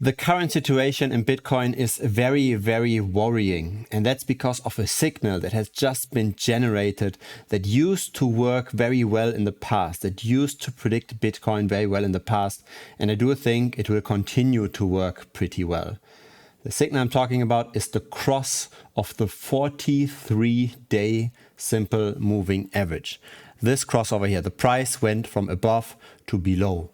The current situation in Bitcoin is very, very worrying. And that's because of a signal that has just been generated that used to work very well in the past, that used to predict Bitcoin very well in the past. And I do think it will continue to work pretty well. The signal I'm talking about is the cross of the 43-day simple moving average. This cross over here, the price went from above to below.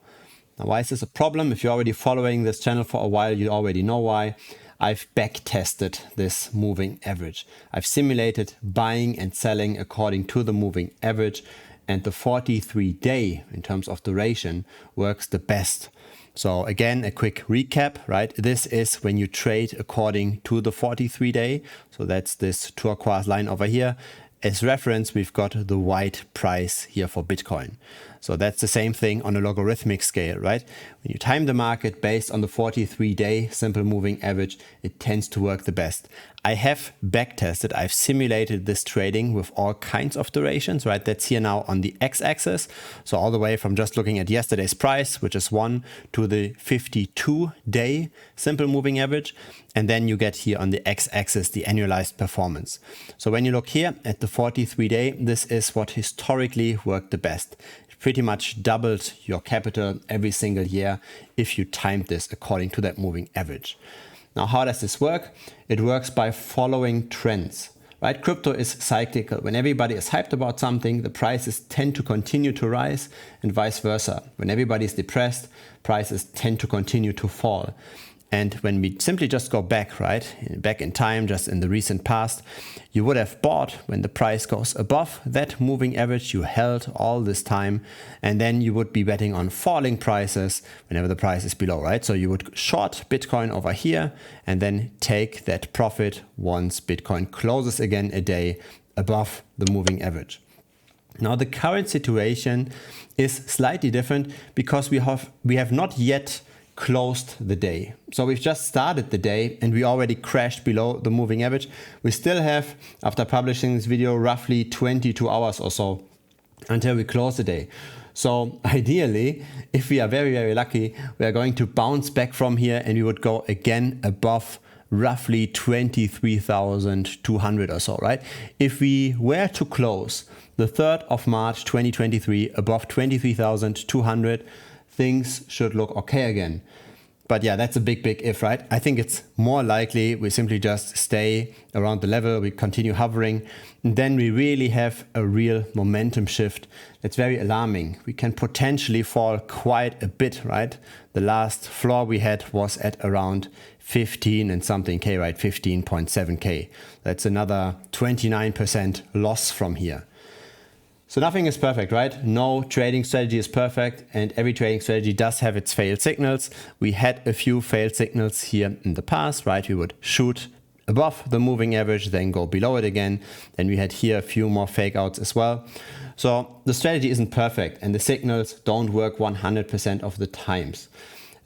Now, why is this a problem? If you're already following this channel for a while, you already know why. I've back tested this moving average. I've simulated buying and selling according to the moving average, and the 43-day in terms of duration works the best. So again, a quick recap, right? This is when you trade according to the 43-day. So that's this turquoise line over here. As reference, we've got the white price here for Bitcoin. So that's the same thing on a logarithmic scale, right? When you time the market based on the 43-day simple moving average, it tends to work the best. I have backtested, I've simulated this trading with all kinds of durations, right? That's here now on the x-axis. So all the way from just looking at yesterday's price, which is 1, to the 52-day simple moving average. And then you get here on the x-axis the annualized performance. So when you look here at the 43-day, this is what historically worked the best. It pretty much doubled your capital every single year if you timed this according to that moving average. Now, how does this work? It works by following trends, right? Crypto is cyclical. When everybody is hyped about something, the prices tend to continue to rise, and vice versa. When everybody is depressed, prices tend to continue to fall. And when we simply just go back, right, back in time, just in the recent past, you would have bought when the price goes above that moving average you held all this time, and then you would be betting on falling prices whenever the price is below, right? So you would short Bitcoin over here and then take that profit once Bitcoin closes again a day above the moving average. Now, the current situation is slightly different because we have not yet closed the day. So we've just started the day and we already crashed below the moving average. We still have, after publishing this video, roughly 22 hours or so until we close the day. So ideally, if we are very, very lucky, we are going to bounce back from here and we would go again above roughly 23,200 or so, right? If we were to close the 3rd of March 2023 above 23,200, things should look okay again. But yeah, that's a big, big if, right? I think it's more likely we simply just stay around the level, we continue hovering, and then we really have a real momentum shift that's very alarming. We can potentially fall quite a bit, right? The last floor we had was at around 15 and something K, right? 15.7K. That's another 29% loss from here. So nothing is perfect, right? No trading strategy is perfect, and every trading strategy does have its failed signals. We had a few failed signals here in the past, right? We would shoot above the moving average, then go below it again. Then we had here a few more fake outs as well. So the strategy isn't perfect and the signals don't work 100% of the times.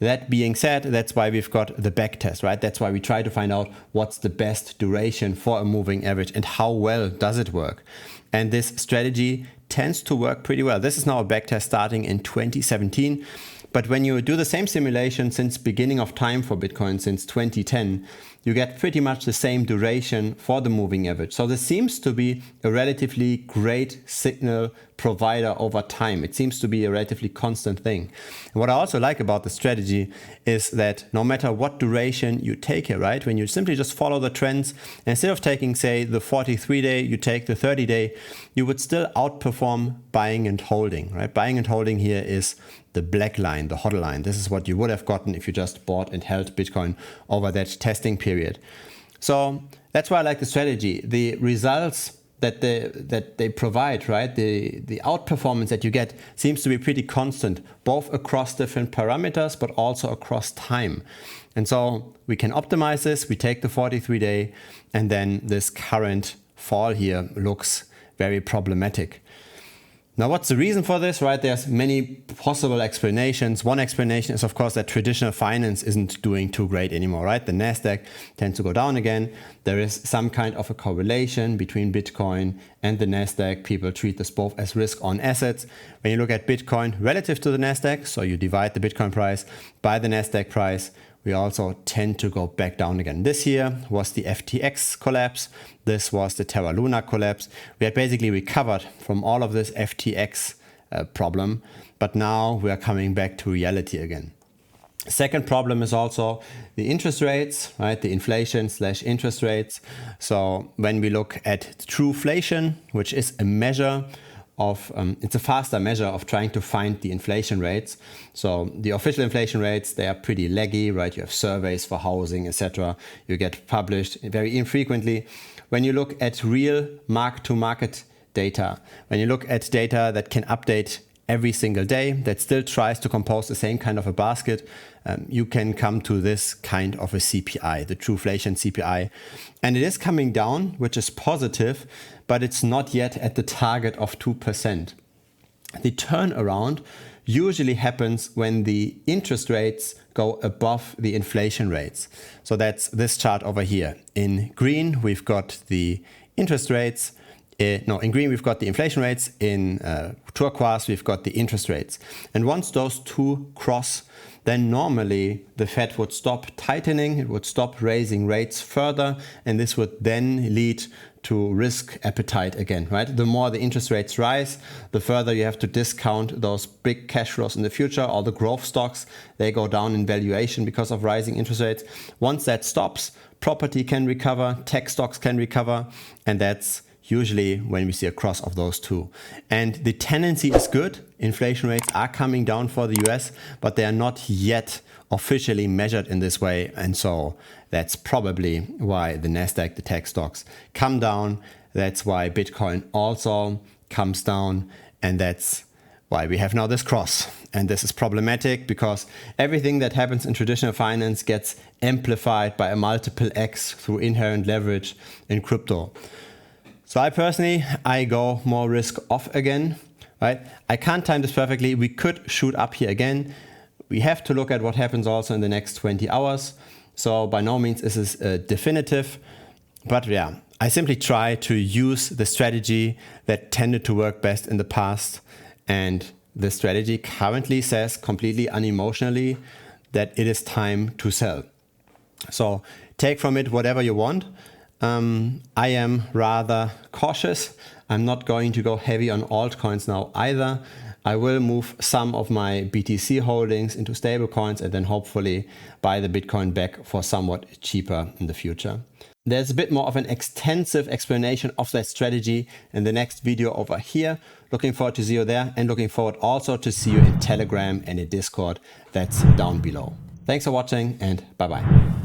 That being said, that's why we've got the back test, right? That's why we try to find out what's the best duration for a moving average and how well does it work. And this strategy tends to work pretty well. This is now a backtest starting in 2017. But when you do the same simulation since beginning of time for Bitcoin, since 2010, you get pretty much the same duration for the moving average. So this seems to be a relatively great signal provider over time. It seems to be a relatively constant thing. And what I also like about the strategy is that no matter what duration you take here, right, when you simply just follow the trends, instead of taking, say, the 43-day, you take the 30-day, you would still outperform buying and holding, right? Buying and holding here is the black line, the HODL line. This is what you would have gotten if you just bought and held Bitcoin over that testing period. So that's why I like the strategy. The results that they provide, right? The outperformance that you get seems to be pretty constant, both across different parameters, but also across time. And so we can optimize this. We take the 43-day, and then this current fall here looks very problematic. Now, what's the reason for this, right? There's many possible explanations. One explanation is, of course, that traditional finance isn't doing too great anymore, right? The Nasdaq tends to go down again. There is some kind of a correlation between Bitcoin and the Nasdaq. People treat this both as risk-on assets. When you look at Bitcoin relative to the Nasdaq, so you divide the Bitcoin price by the Nasdaq price, we also tend to go back down again. This here was the FTX collapse. This was the Terra Luna collapse. We had basically recovered from all of this FTX problem, but now we are coming back to reality again. Second problem is also the interest rates, right? The inflation / interest rates. So when we look at trueflation, which is a measure of, it's a faster measure of trying to find the inflation rates. So the official inflation rates, they are pretty laggy, right? You have surveys for housing, etc. You get published very infrequently. When you look at real mark-to-market data, when you look at data that can update every single day, that still tries to compose the same kind of a basket, you can come to this kind of a CPI, the trueflation CPI. And it is coming down, which is positive, but it's not yet at the target of 2%. The turnaround usually happens when the interest rates go above the inflation rates. So that's this chart over here. In green, we've got the interest rates. In green, we've got the inflation rates. In turquoise, we've got the interest rates. And once those two cross, then normally the Fed would stop tightening, it would stop raising rates further, and this would then lead to risk appetite again, right? The more the interest rates rise, the further you have to discount those big cash flows in the future. All the growth stocks, they go down in valuation because of rising interest rates. Once that stops, property can recover, tech stocks can recover, and that's usually when we see a cross of those two. And the tendency is good. Inflation rates are coming down for the US, but they are not yet officially measured in this way. And so that's probably why the Nasdaq, the tech stocks, come down. That's why Bitcoin also comes down. And that's why we have now this cross. And this is problematic because everything that happens in traditional finance gets amplified by a multiple X through inherent leverage in crypto. So I go more risk off again, right? I can't time this perfectly. We could shoot up here again. We have to look at what happens also in the next 20 hours. So by no means is this definitive, but yeah, I simply try to use the strategy that tended to work best in the past. And the strategy currently says completely unemotionally that it is time to sell. So take from it whatever you want. I am rather cautious. I'm not going to go heavy on altcoins now either. I will move some of my BTC holdings into stablecoins and then hopefully buy the Bitcoin back for somewhat cheaper in the future. There's a bit more of an extensive explanation of that strategy in the next video over here. Looking forward to see you there, and looking forward also to see you in Telegram and in Discord. That's down below. Thanks for watching, and bye-bye.